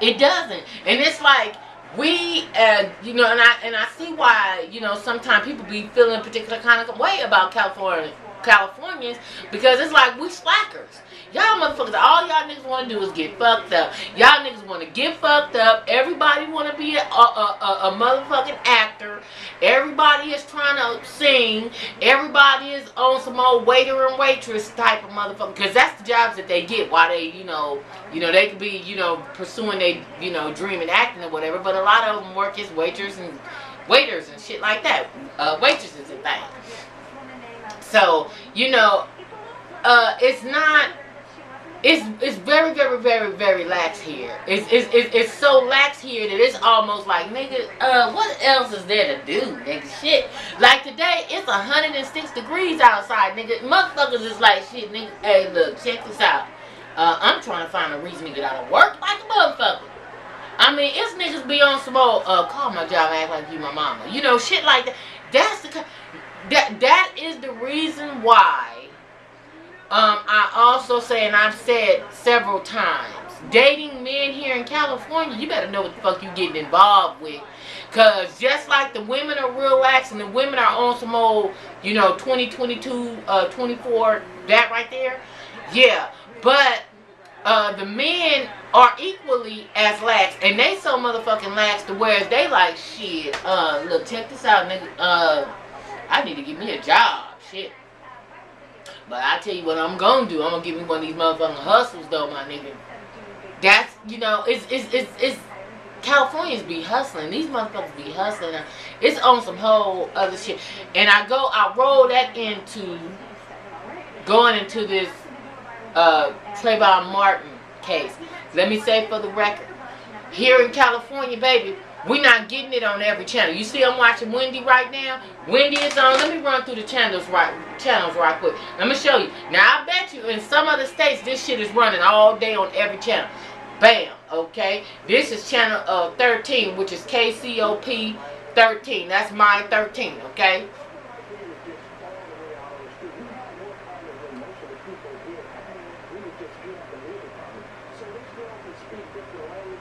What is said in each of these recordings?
It doesn't, and it's like we, and I see why sometimes people be feeling a particular kind of way about Californians, because it's like we slackers. Y'all motherfuckers, all y'all niggas want to do is get fucked up. Y'all niggas want to get fucked up. Everybody want to be a motherfucking actor. Everybody is trying to sing. Everybody is on some old waiter and waitress type of motherfucker, because that's the jobs that they get while they, they could be, pursuing their, dream and acting or whatever. But a lot of them work as waiters and shit like that. Waitresses and things. So, it's not. It's very, very, very, very lax here. It's so lax here that it's almost like, nigga, what else is there to do, nigga? Shit. Like today, it's 106 degrees outside, nigga. Motherfuckers is like, shit, nigga, hey, look, check this out. I'm trying to find a reason to get out of work like a motherfucker. I mean, it's niggas be on some old, call my job, act like you my mama. Shit like that. That is the reason why. I also say, and I've said several times, dating men here in California, you better know what the fuck you getting involved with. Cause just like the women are real lax and the women are on some old, 2022, 24, that right there. Yeah. But the men are equally as lax, and they so motherfucking lax to where they like, shit, look, check this out, nigga, I need to get me a job, shit. But I tell you what I'm gonna do. I'm gonna give me one of these motherfucking hustles, though, my nigga. That's, it's Californians be hustling. These motherfuckers be hustling. It's on some whole other shit. And I roll that into going into this Trayvon Martin case. Let me say for the record, here in California, baby, we're not getting it on every channel. You see, I'm watching Wendy right now. Wendy is on. Let me run through the channels right quick. Let me show you. Now, I bet you in some other states, this shit is running all day on every channel. Bam. Okay. This is channel 13, which is KCOP 13. That's my 13. Okay.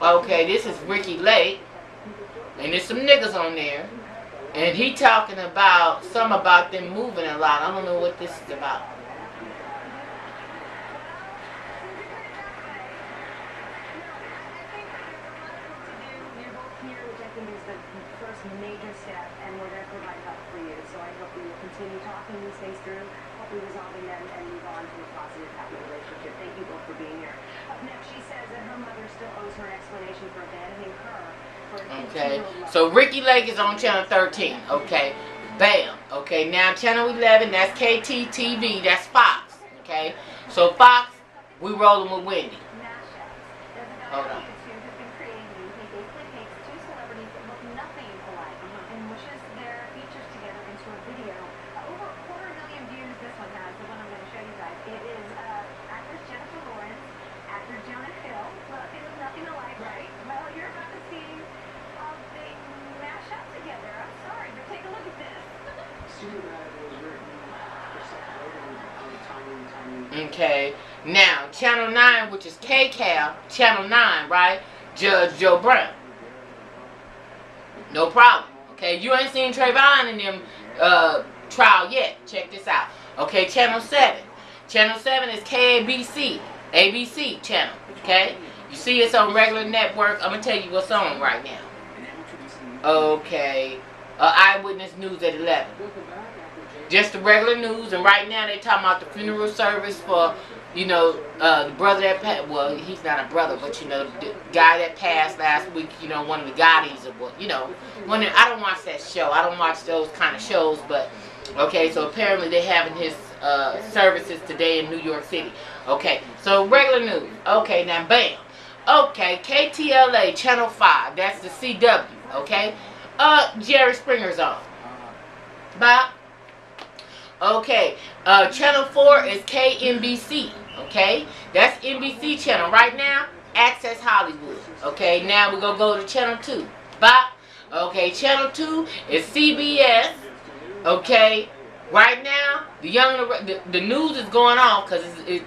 Okay. This is Ricky Lake. And there's some niggas on there. And he talking about them moving a lot. I don't know what this is about. Major step, and we're going to provide help for you. So I hope we will continue talking these things through, hopefully resolving them, and move on to a positive, happy relationship. Thank you both for being here. Up next, she says that her mother still owes her an explanation for abandoning her. Okay, so Ricky Lake is on channel 13. Okay, bam. Okay, now channel 11, that's KTTV, that's Fox. Okay, so Fox, we rolling with Wendy. Hold on. Okay, now channel 9, which is KCAL, channel 9, right? Judge Joe Brown. No problem. Okay, you ain't seen Trayvon in them trial yet. Check this out. Okay, channel 7. Channel 7 is KABC, ABC channel. Okay, you see it's on regular network. I'm gonna tell you what's on right now. Okay, Eyewitness News at 11. Just the regular news, and right now they talking about the funeral service for, the brother that passed. Well, he's not a brother, but the guy that passed last week. One of the Gottis, or what? I don't watch that show. I don't watch those kind of shows, but okay. So apparently they're having his services today in New York City. Okay, so regular news. Okay, now bam. Okay, KTLA channel 5. That's the CW. Okay, Jerry Springer's on. Bob. Okay, channel 4 is KNBC, okay? That's NBC channel. Right now, Access Hollywood, okay? Now we're going to go to channel 2. Bop. Okay, channel 2 is CBS, okay? Right now, the news is going off because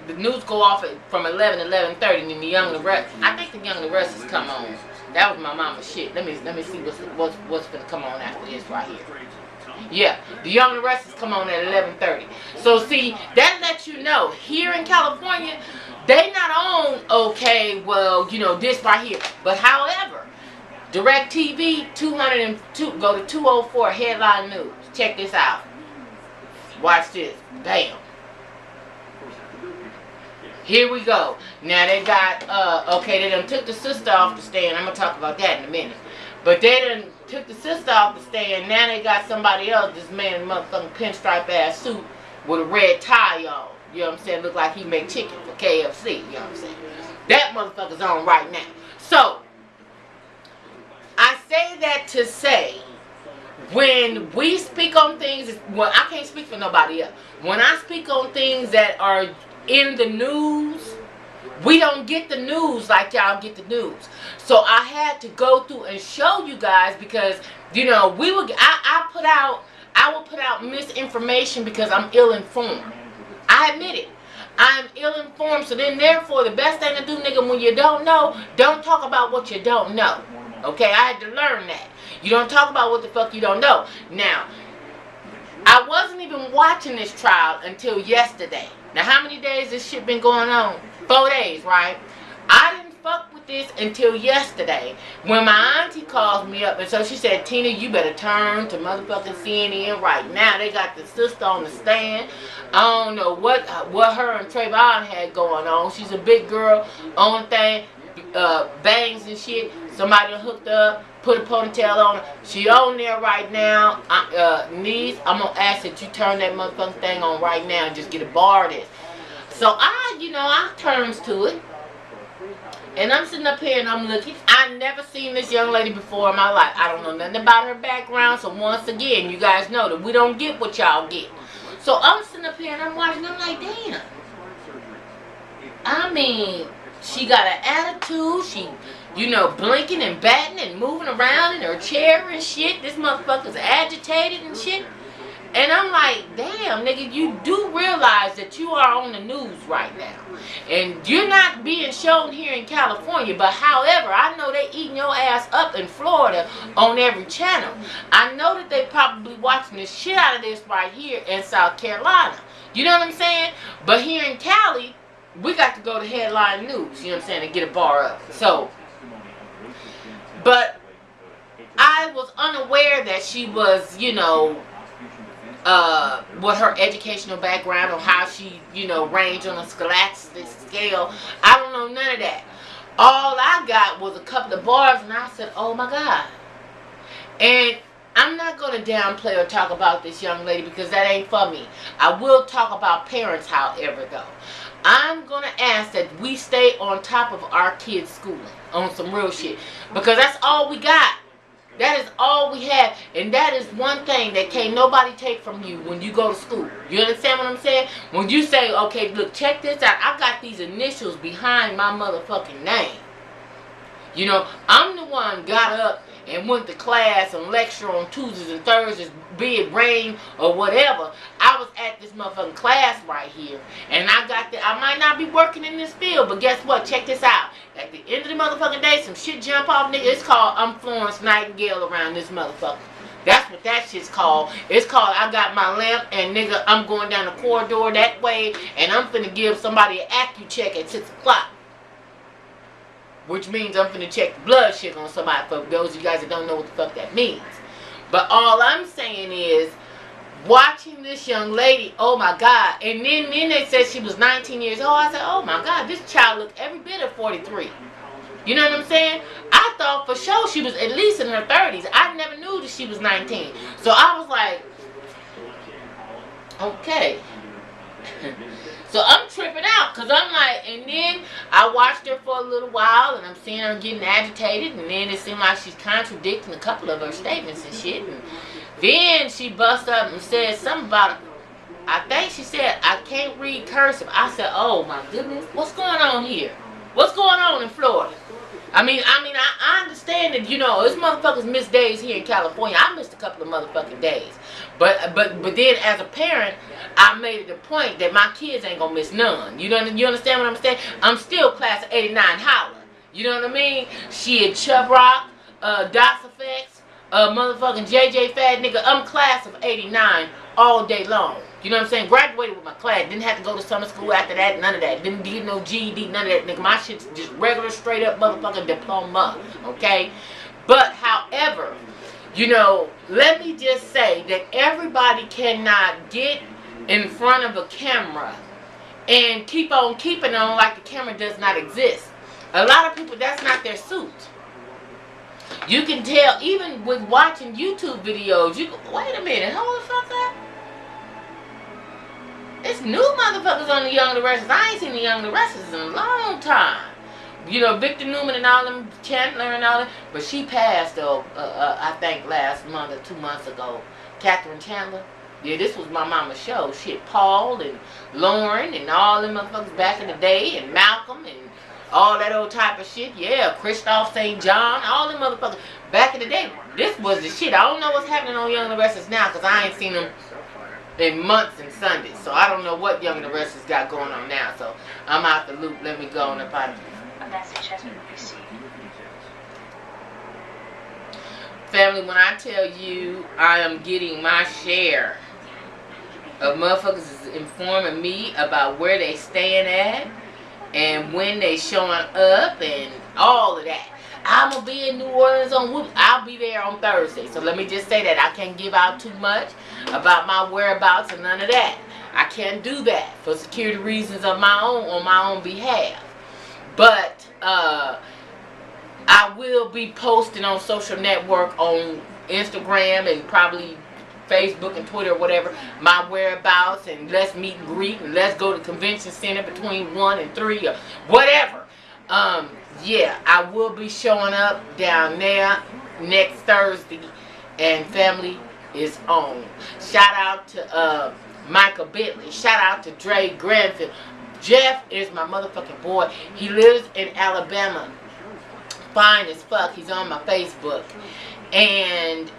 the news go off from 11 to 11:30, and then the Young and the Rest. I think the Young and the Rest has come on. That was my mama's shit. Let me see what's gonna come on after this right here. Yeah, the Young and the Rest has come on at 11:30. So see, that lets you know here in California, they not on okay. Well, you know this right here, but however, DirecTV 202 go to 204 headline news. Check this out. Watch this. Damn. Here we go. Now they got, okay, they done took the sister off the stand. I'm going to talk about that in a minute. But they done took the sister off the stand. Now they got somebody else, this man in a motherfucking pinstripe ass suit with a red tie on. You know what I'm saying? Look like he make chicken for KFC. You know what I'm saying? That motherfucker's on right now. So, I say that to say, when we speak on things, well, I can't speak for nobody else. When I speak on things that are in the news, we don't get the news like y'all get the news. So I had to go through and show you guys because, you know, I will put out misinformation because I'm ill-informed. I admit it. I'm ill-informed, so then therefore the best thing to do, nigga, when you don't know, don't talk about what you don't know. Okay, I had to learn that. You don't talk about what the fuck you don't know. Now, I wasn't even watching this trial until yesterday. Now, how many days this shit been going on? 4 days, right? I didn't fuck with this until yesterday when my auntie calls me up and so she said, Tina, you better turn to motherfucking CNN right now. They got the sister on the stand. I don't know what her and Trayvon had going on. She's a big girl, only thing, bangs and shit. Somebody hooked up, put a ponytail on her. She on there right now. Niece, I'm going to ask that you turn that motherfucking thing on right now and just get a bar of this. So I turns to it. And I'm sitting up here and I'm looking. I never seen this young lady before in my life. I don't know nothing about her background. So once again, you guys know that we don't get what y'all get. So I'm sitting up here and I'm watching. I'm like, damn. I mean, she got an attitude. She, blinking and batting and moving around in her chair and shit. This motherfucker's agitated and shit. And I'm like, damn, nigga, you do realize that you are on the news right now. And you're not being shown here in California. But however, I know they eating your ass up in Florida on every channel. I know that they probably watching the shit out of this right here in South Carolina. You know what I'm saying? But here in Cali, we got to go to headline news, you know what I'm saying, and get a bar up. So, but I was unaware that she was, what her educational background or how she, ranged on a scholastic scale. I don't know none of that. All I got was a couple of bars and I said, oh my God. And I'm not going to downplay or talk about this young lady because that ain't for me. I will talk about parents, however, though. I'm going to ask that we stay on top of our kids' schooling on some real shit. Because that's all we got. That is all we have. And that is one thing that can't nobody take from you when you go to school. You understand what I'm saying? When you say, okay, look, check this out. I got these initials behind my motherfucking name. I'm the one got up and went to class and lecture on Tuesdays and Thursdays, be it rain or whatever. I was at this motherfucking class right here. And I might not be working in this field, but guess what? Check this out. At the end of the motherfucking day, some shit jump off, nigga. It's called I'm Florence Nightingale around this motherfucker. That's what that shit's called. It's called I got my lamp and nigga, I'm going down the corridor that way and I'm finna give somebody an AccuCheck at 6 o'clock. Which means I'm finna check the blood sugar on somebody, for those of you guys that don't know what the fuck that means. But all I'm saying is, watching this young lady, oh my God. And then they said she was 19 years old. I said, oh my God, this child looked every bit of 43. You know what I'm saying? I thought for sure she was at least in her 30s. I never knew that she was 19. So I was like, okay. So I'm tripping out because I'm like, and then I watched her for a little while and I'm seeing her getting agitated and then it seemed like she's contradicting a couple of her statements and shit. And then she bust up and said something about, I think she said, I can't read cursive. I said, oh my goodness, what's going on here? What's going on in Florida? I mean, I understand understand that, you know, this motherfuckers miss days here in California. I missed a couple of motherfucking days. But then as a parent, I made it a point that my kids ain't gonna miss none. You understand what I'm saying? I'm still class of 89 holler. You know what I mean? Shit, Chubb Rock, DOS Effects, motherfucking JJ Fad nigga. I'm class of 89 all day long. You know what I'm saying? Graduated with my class. Didn't have to go to summer school after that. None of that. Didn't get no GED. None of that, nigga. My shit's just regular, straight up motherfucking diploma. Okay? But, however, you know, let me just say that everybody cannot get in front of a camera and keep on keeping on like the camera does not exist. A lot of people, that's not their suit. You can tell, even with watching YouTube videos, you go, wait a minute, hold the fuck up. It's new motherfuckers on the Young and the Restless. I ain't seen the Young and the Restless in a long time. You know, Victor Newman and all them, Chandler and all them. But she passed, though, I think last month or 2 months ago. Catherine Chandler. Yeah, this was my mama's show. Shit, Paul and Lauren and all them motherfuckers back in the day. And Malcolm and all that old type of shit. Yeah, Christoph St. John. All them motherfuckers. Back in the day, this was the shit. I don't know what's happening on Young and the Restless now because I ain't seen them in months and Sundays. So I don't know what Young and the Restless got going on now. So I'm out the loop. Let me go on about it. A message has been received. Family, when I tell you I am getting my share of motherfuckers is informing me about where they staying at and when they showing up and all of that. I'm going to be in New Orleans on Whoop. I'll be there on Thursday. So let me just say that. I can't give out too much about my whereabouts and none of that. I can't do that for security reasons of my own, on my own behalf. But I will be posting on social network, on Instagram and probably Facebook and Twitter or whatever, my whereabouts, and let's meet and greet and let's go to convention center between 1 and 3 or whatever. Yeah, I will be showing up down there next Thursday, and family is on. Shout out to Michael Bentley. Shout out to Dre Granfield. Jeff is my motherfucking boy. He lives in Alabama. Fine as fuck. He's on my Facebook. And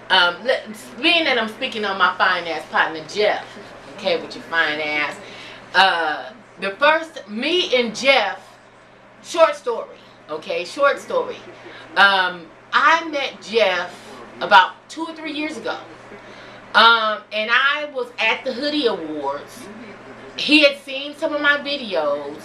being that I'm speaking on my fine ass partner Jeff, okay, with your fine ass. The first, me and Jeff, short story. Okay, short story. I met Jeff about 2 or 3 years ago. And I was at the Hoodie Awards. He had seen some of my videos,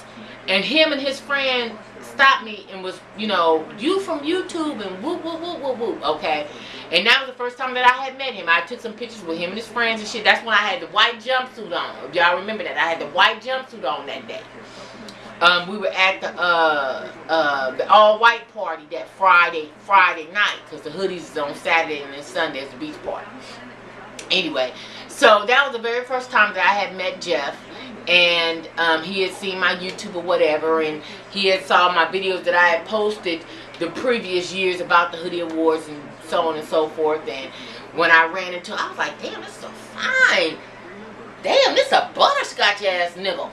and him and his friend stopped me and was, you know, you from YouTube and whoop, whoop, whoop, whoop, whoop, okay? And that was the first time that I had met him. I took some pictures with him and his friends and shit. That's when I had the white jumpsuit on. If y'all remember that, I had the white jumpsuit on that day. We were at the all-white party that Friday night, because the Hoodies is on Saturday and then Sunday is the beach party. Anyway, so that was the very first time that I had met Jeff, and he had seen my YouTube or whatever, and he had saw my videos that I had posted the previous years about the Hoodie Awards and so on and so forth. And when I ran into him, I was like, damn, this is so fine. Damn, this is a butterscotch ass nigga.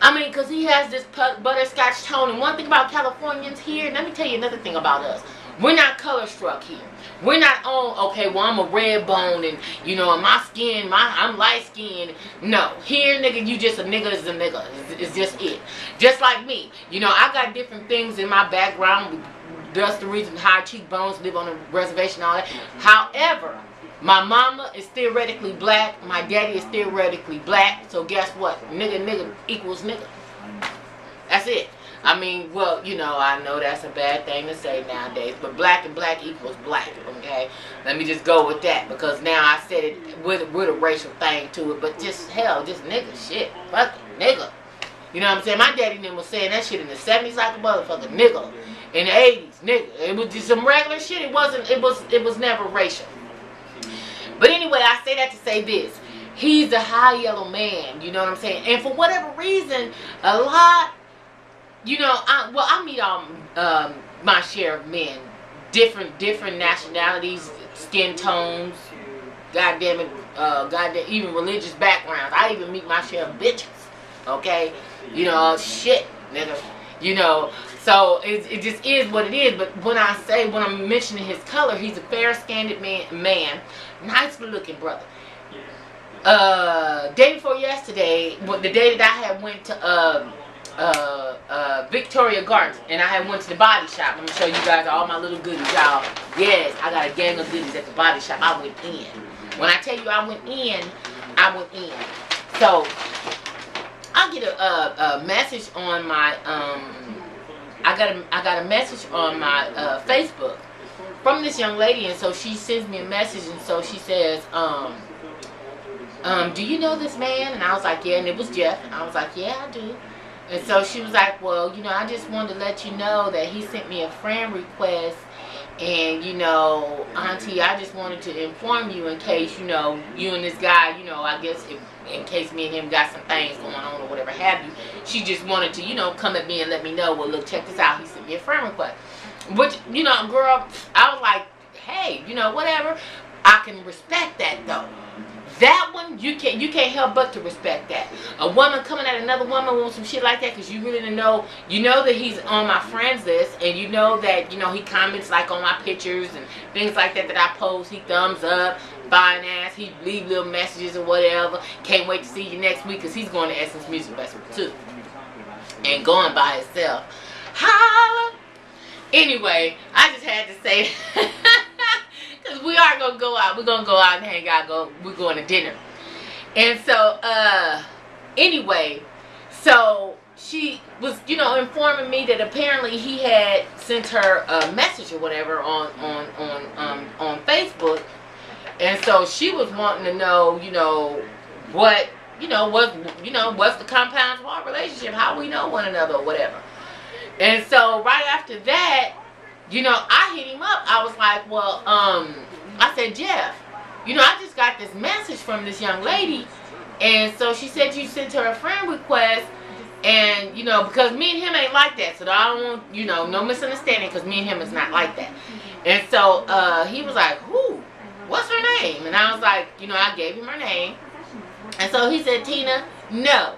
I mean, because he has this butterscotch tone. And one thing about Californians here, let me tell you another thing about us. We're not color struck here. We're not on, okay, well, I'm a red bone and, you know, my skin, I'm light skinned. No. Here, nigga, you just a nigga is a nigga. It's just it. Just like me. You know, I got different things in my background. That's the reason high cheekbones, live on a reservation, all that. However, my mama is theoretically black. My daddy is theoretically black. So guess what? Nigga equals nigga. That's it. I mean, well, you know, I know that's a bad thing to say nowadays, but black and black equals black, okay? Let me just go with that, because now I said it with a racial thing to it, but just, hell, just nigga shit. Fucking nigga. You know what I'm saying? My daddy was saying that shit in the 70s like a motherfucking nigga. In the 80s, nigga. It was just some regular shit. It was never racial. But anyway, I say that to say this. He's a high yellow man, you know what I'm saying? And for whatever reason, a lot, you know, I meet all my share of men, different nationalities, skin tones, goddamn it, even religious backgrounds. I even meet my share of bitches, okay? You know, shit, nigga. You know, so it just is what it is. But when I'm mentioning his color, he's a fair-skinned man, nice looking brother. Day before yesterday, the day that I had went to Victoria Gardens, and I had went to the body shop. Let me show you guys all my little goodies, y'all. Yes, I got a gang of goodies at the body shop. I went in. When I tell you I went in, I went in. So I get a message on my I got a message on my Facebook from this young lady, and so she sends me a message, and so she says, do you know this man? And I was like, yeah. And it was Jeff. And I was like, yeah, I do. And so she was like, well, you know, I just wanted to let you know that he sent me a friend request. And, you know, Auntie, I just wanted to inform you in case, you know, you and this guy, you know, I guess in case me and him got some things going on or whatever have you. She just wanted to, you know, come at me and let me know, well, look, check this out. He sent me a friend request. Which, you know, girl, I was like, hey, you know, whatever. I can respect that, though. That one, you can't help but to respect that. A woman coming at another woman with some shit like that, because you really know, you know that he's on my friends list, and you know that, you know, he comments like on my pictures and things like that I post. He thumbs up, fine ass, he leave little messages or whatever. Can't wait to see you next week, because he's going to Essence Music Festival too. And going by himself. Holla! Anyway, I just had to say because we are going to go out. We're going to go out and hang out. We're going to dinner. And so, anyway, so she was, you know, informing me that apparently he had sent her a message or whatever on Facebook. And so she was wanting to know, you know, what's the compounds of our relationship, how we know one another or whatever. And so right after that, you know, I hit him up. I was like, well, I said, Jeff, you know, I just got this message from this young lady. And so she said you sent her a friend request. And, you know, because me and him ain't like that. So I don't want, you know, no misunderstanding, because me and him is not like that. And so he was like, who? What's her name? And I was like, you know, I gave him her name. And so he said, Tina, no,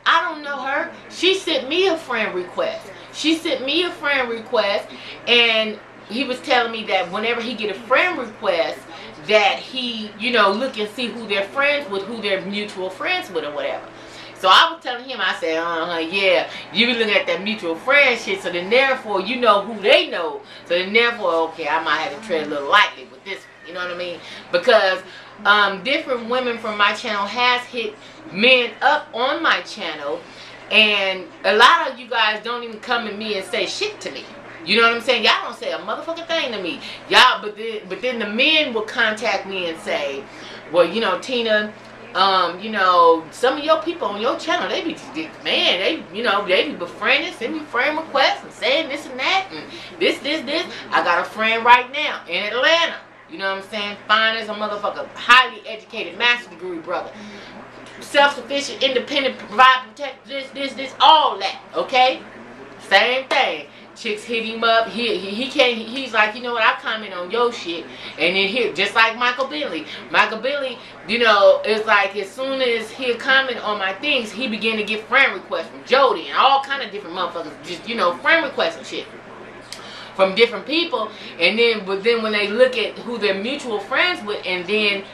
I don't know her. She sent me a friend request. She sent me a friend request, and he was telling me that whenever he get a friend request, that he, you know, look and see who they're friends with, who they're mutual friends with or whatever. So I was telling him, I said, yeah, you be looking at that mutual friend shit, so then therefore you know who they know. So then therefore, okay, I might have to tread a little lightly with this, you know what I mean? Because different women from my channel has hit men up on my channel, and a lot of you guys don't even come to me and say shit to me. You know what I'm saying? Y'all don't say a motherfucking thing to me. Y'all, but then the men will contact me and say, well, you know, Tina, you know, some of your people on your channel, they be, man, they, you know, they be befriending, send me friend requests and saying this and that and this. I got a friend right now in Atlanta. You know what I'm saying? Fine as a motherfucker, highly educated, master's degree brother. Self-sufficient, independent, provide, protect, this, all that, okay? Same thing. Chicks hit him up. He can't. He's like, you know what? I comment on your shit, and then here, just like Michael Billy. Michael Billy, you know, it's like as soon as he'll comment on my things, he began to get friend requests from Jody and all kind of different motherfuckers. Just, you know, friend requests and shit from different people. And then, but then when they look at who they're mutual friends with, and then,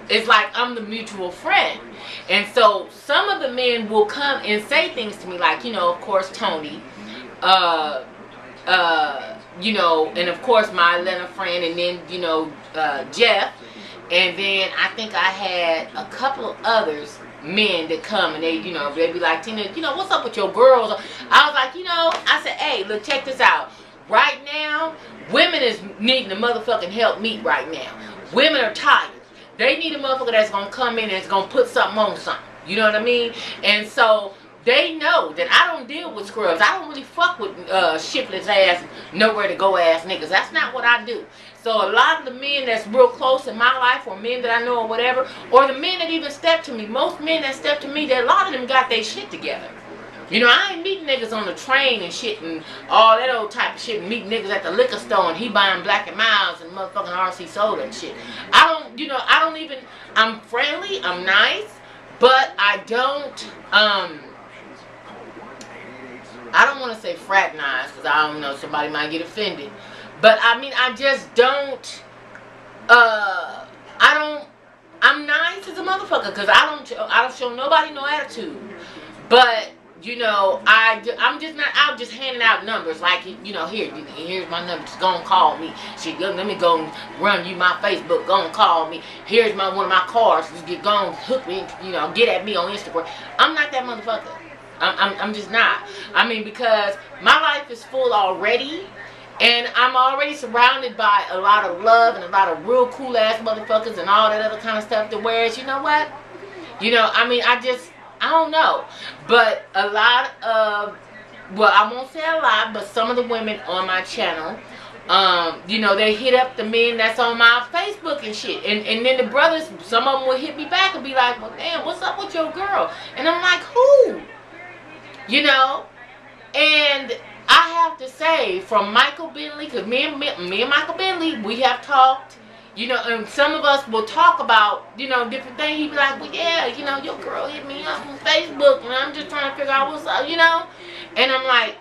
it's like I'm the mutual friend. And so some of the men will come and say things to me like, you know, of course, Tony. You know, and of course my Atlanta friend, and then, you know, Jeff, and then I think I had a couple of others, men that come and they, you know, they be like, Tina, you know, what's up with your girls? I was like, you know, I said, hey, look, check this out. Right now, women is needing the motherfucking help meet right now. Women are tired. They need a motherfucker that's gonna come in and is gonna put something on something. You know what I mean? And so they know that I don't deal with scrubs. I don't really fuck with shiftless ass, nowhere to go ass niggas. That's not what I do. So a lot of the men that's real close in my life, or men that I know or whatever, or the men that even step to me, most men that step to me, a lot of them got their shit together. You know, I ain't meeting niggas on the train and shit and all that old type of shit. Meeting niggas at the liquor store and he buying Black and Milds and motherfucking RC soda and shit. I don't, you know, I don't even, I'm friendly, I'm nice, but I don't, I don't want to say fraternize because I don't know, somebody might get offended. But I mean, I just don't, I'm nice as a motherfucker because I don't show nobody no attitude. But, you know, I'm just not out just handing out numbers like, you know, here's my number, just go and call me. Shit, let me go and run you my Facebook, go and call me. Here's one of my cards, just go and hook me, you know, get at me on Instagram. I'm not that motherfucker. I'm just not. I mean, because my life is full already, and I'm already surrounded by a lot of love and a lot of real cool ass motherfuckers and all that other kind of stuff. To whereas, you know what? You know, I mean, I don't know. But a lot of, well, I won't say a lot, but some of the women on my channel, you know, they hit up the men that's on my Facebook and shit. And then the brothers, some of them will hit me back and be like, well, damn, what's up with your girl? And I'm like, who? You know? And I have to say, from Michael Bentley, because me and Michael Bentley, we have talked, you know, and some of us will talk about, you know, different things. He'd be like, well, yeah, you know, your girl hit me up on Facebook, and I'm just trying to figure out what's up, you know? And I'm like,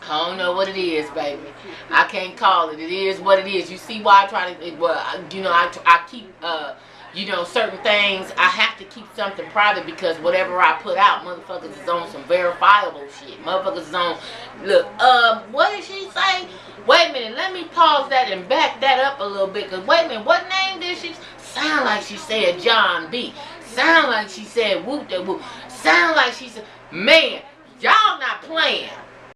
I don't know what it is, baby. I can't call it. It is what it is. You see why I try to, well, you know, I keep, you know, certain things, I have to keep something private because whatever I put out, motherfuckers is on some verifiable shit. Motherfuckers is on, look, what did she say? Wait a minute, let me pause that and back that up a little bit. Because wait a minute, what name did she, sound like she said John B. Sound like she said whoop that whoop. Sound like she said, man, y'all not playing.